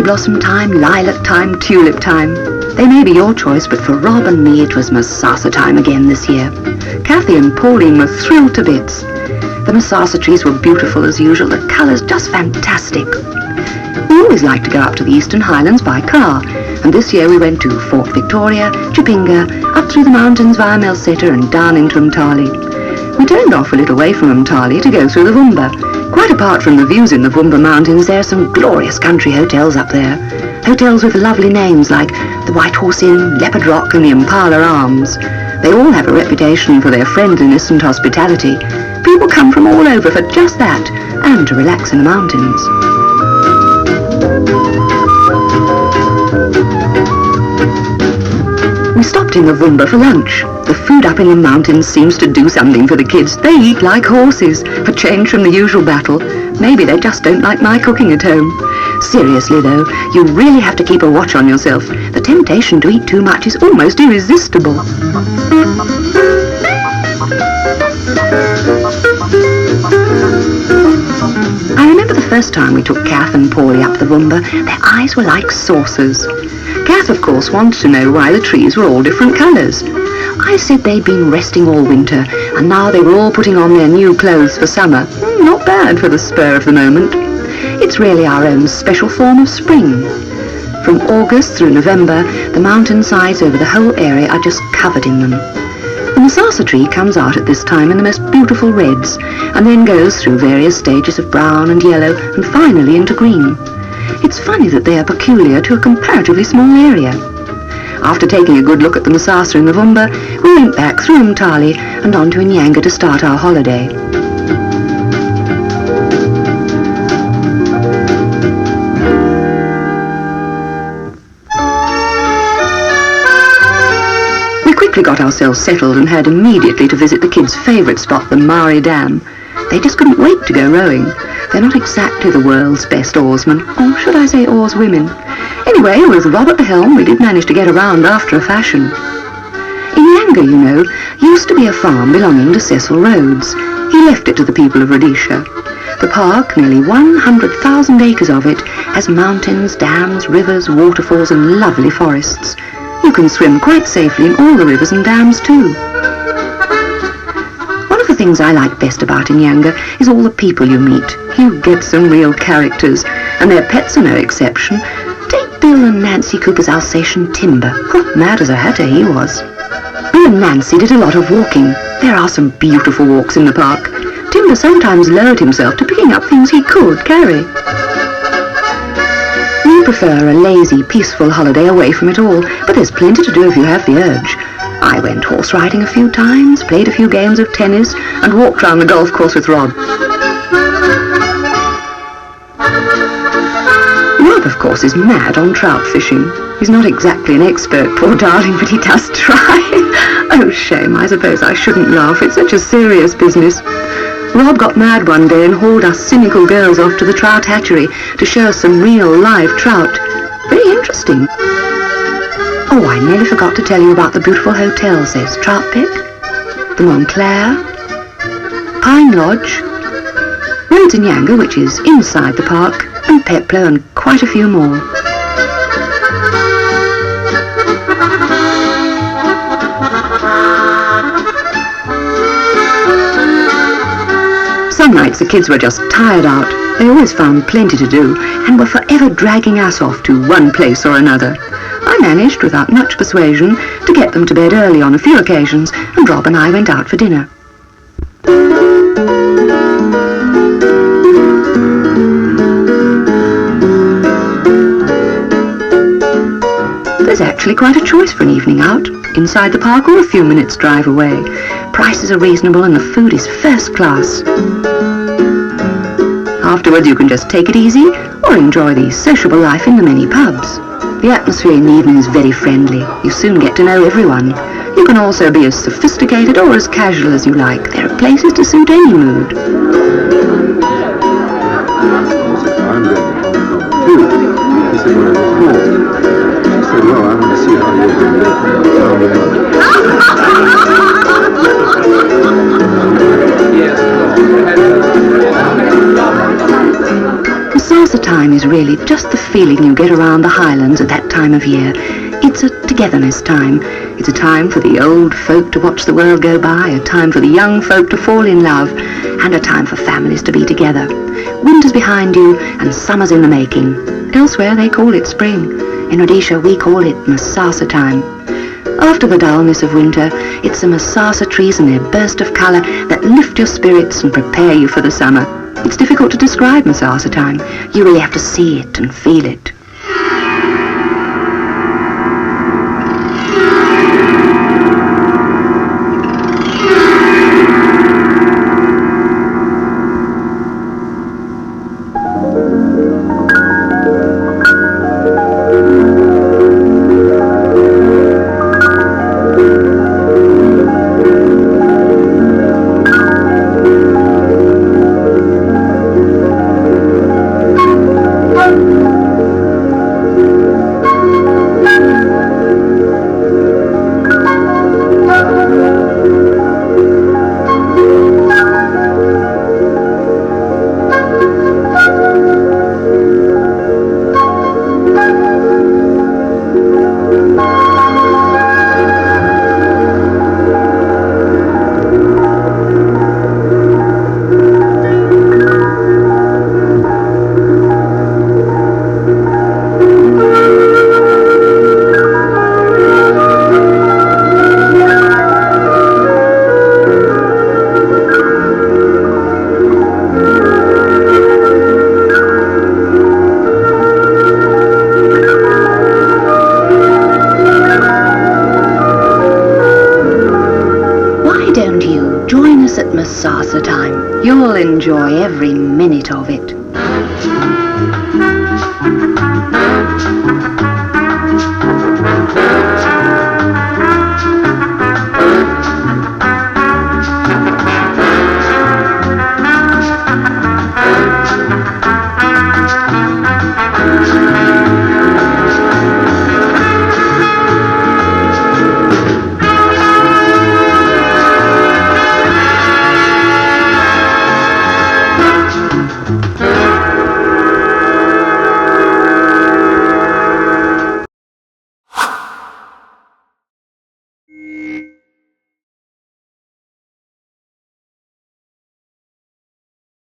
cherry blossom time, lilac time, tulip time. They may be your choice, but for Rob and me it was Msasa time again this year. Kathy and Pauline were thrilled to bits. The Msasa trees were beautiful as usual, the colours just fantastic. We always like to go up to the Eastern Highlands by car, and this year we went to Fort Victoria, Chipinga, up through the mountains via Msasa and down into Umtali. We turned off a little way from Umtali to go through the Vumba. Quite apart from the views in the Vumba Mountains, there are some glorious country hotels up there. Hotels with lovely names like the White Horse Inn, Leopard Rock and the Impala Arms. They all have a reputation for their friendliness and hospitality. People come from all over for just that, and to relax in the mountains. We stopped in the Vumba for lunch. The food up in the mountains seems to do something for the kids. They eat like horses, for change from the usual battle. Maybe they just don't like my cooking at home. Seriously though, you really have to keep a watch on yourself. The temptation to eat too much is almost irresistible. I remember the first time we took Kath and Paulie up the Vumba, their eyes were like saucers. Kath, of course, wanted to know why the trees were all different colours. I said they'd been resting all winter, and now they were all putting on their new clothes for summer. Not bad for the spur of the moment. It's really our own special form of spring. From August through November, the mountainsides over the whole area are just covered in them. The Msasa tree comes out at this time in the most beautiful reds, and then goes through various stages of brown and yellow, and finally into green. It's funny that they are peculiar to a comparatively small area. After taking a good look at the Msasa in the Vumba, we went back through Umtali and on to Inyanga to start our holiday. We quickly got ourselves settled and had immediately to visit the kids' favourite spot, the Mari Dam. They just couldn't wait to go rowing. They're not exactly the world's best oarsmen, or should I say oarswomen. Anyway, with Rob at the helm, we did manage to get around after a fashion. Inyanga, you know, used to be a farm belonging to Cecil Rhodes. He left it to the people of Rhodesia. The park, nearly 100,000 acres of it, has mountains, dams, rivers, waterfalls and lovely forests. You can swim quite safely in all the rivers and dams too. One of the things I like best about Inyanga is all the people you meet. You get some real characters, and their pets are no exception. Take Bill and Nancy Cooper's Alsatian Timber. Mad as a hatter he was. Bill and Nancy did a lot of walking. There are some beautiful walks in the park. Timber sometimes lowered himself to picking up things he could carry. We prefer a lazy, peaceful holiday away from it all, but there's plenty to do if you have the urge. I went horse riding a few times, played a few games of tennis, and walked round the golf course with Rob. Rob, of course, is mad on trout fishing. He's not exactly an expert, poor darling, but he does try. Oh, shame, I suppose I shouldn't laugh. It's such a serious business. Rob got mad one day and hauled us cynical girls off to the trout hatchery to show us some real live trout. Very interesting. Oh, I nearly forgot to tell you about the beautiful hotels. There's Trout Pick, the Montclair, Pine Lodge, Rhodes Inyanga, which is inside the park, and Peplo, and quite a few more. Some nights the kids were just tired out. They always found plenty to do, and were forever dragging us off to one place or another. I managed, without much persuasion, to get them to bed early on a few occasions, and Rob and I went out for dinner. There's actually quite a choice for an evening out, inside the park or a few minutes' drive away. Prices are reasonable and the food is first class. Afterwards you can just take it easy or enjoy the sociable life in the many pubs. The atmosphere in the evening is very friendly. You soon get to know everyone. You can also be as sophisticated or as casual as you like. There are places to suit any mood. Msasa time is really just the feeling you get around the Highlands at that time of year. It's a togetherness time. It's a time for the old folk to watch the world go by, a time for the young folk to fall in love, and a time for families to be together. Winter's behind you and summer's in the making. Elsewhere they call it spring. In Rhodesia we call it Msasa time. After the dullness of winter, it's the Msasa trees and their burst of colour that lift your spirits and prepare you for the summer. It's difficult to describe Msasa time. You really have to see it and feel it. At Msasa time. You'll enjoy every minute of it.